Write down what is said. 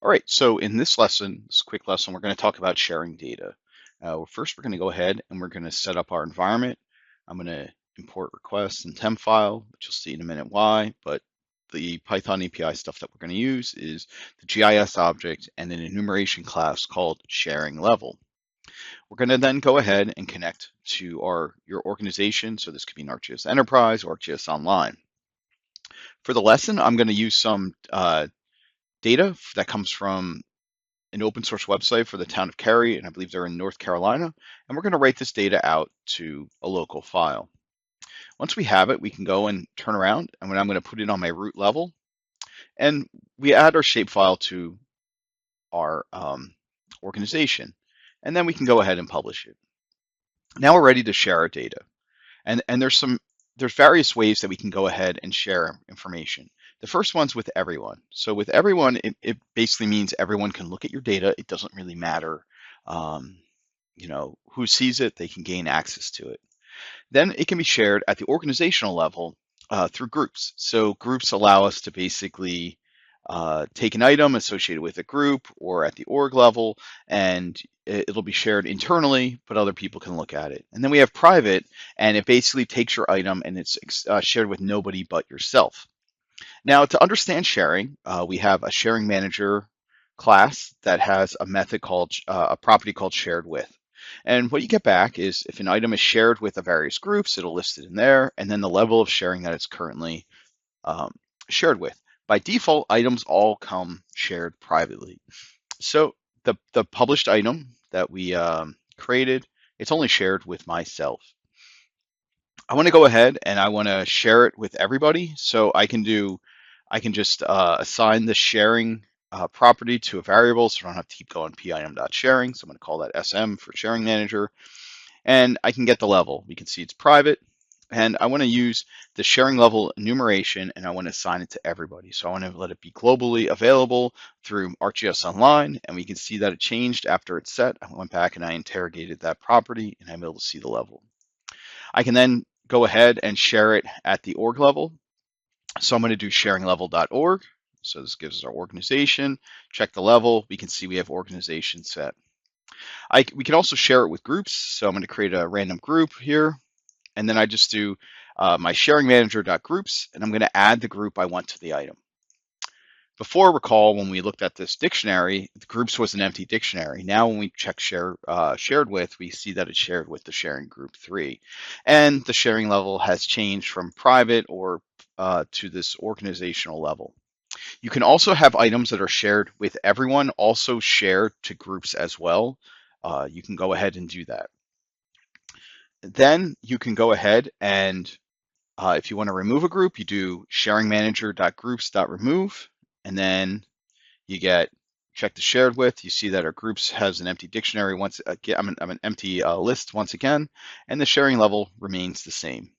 All right, so in this lesson, this quick lesson, we're going to talk about sharing data. First, we're going to go ahead and we're going to set up our environment. I'm going to import request and temp file, which you'll see in a minute why, but the Python API stuff that we're going to use is the GIS object and an enumeration class called sharing level. We're going to then go ahead and connect to your organization. So this could be an ArcGIS Enterprise or ArcGIS Online. For the lesson, I'm going to use some data that comes from an open source website for the town of Cary, and I believe they're in North Carolina. And we're going to write this data out to a local file. Once we have it, we can go and turn around, and I'm going to put it on my root level. And we add our shapefile to our organization. And then we can go ahead and publish it. Now we're ready to share our data. And there's various ways that we can go ahead and share information. The first one's with everyone. So with everyone, it basically means everyone can look at your data. It doesn't really matter, who sees it. They can gain access to it. Then it can be shared at the organizational level through groups. So groups allow us to basically take an item associated with a group or at the org level, and it'll be shared internally, but other people can look at it. And then we have private, and it basically takes your item and it's shared with nobody but yourself. Now, to understand sharing, we have a sharing manager class that has a method called a property called shared with. And what you get back is if an item is shared with the various groups, it'll list it in there, and then the level of sharing that it's currently um, shared with. By default, items all come shared privately. So the published item that we created, it's only shared with myself. I want to go ahead and I want to share it with everybody. So I can just assign the sharing property to a variable, so I don't have to keep going pim.sharing. So I'm going to call that SM for sharing manager, and I can get the level. We can see it's private, and I want to use the sharing level enumeration, and I want to assign it to everybody. So I want to let it be globally available through ArcGIS Online, and we can see that it changed after it's set. I went back and I interrogated that property, and I'm able to see the level. I can then go ahead and share it at the org level. So I'm going to do sharinglevel.org. So this gives us our organization. Check the level. We can see we have organization set. We can also share it with groups. So I'm going to create a random group here. And then I just do my sharing manager.groups, and I'm going to add the group I want to the item. Before, recall when we looked at this dictionary, the groups was an empty dictionary. Now when we check shared with, we see that it's shared with the sharing group 3. And the sharing level has changed from private or to this organizational level. You can also have items that are shared with everyone, also shared to groups as well. You can go ahead and do that. Then you can go ahead and if you want to remove a group, you do sharingmanager.groups.remove, and then you get check the shared with. You see that our groups has an empty dictionary once again. I'm an empty list once again, and the sharing level remains the same.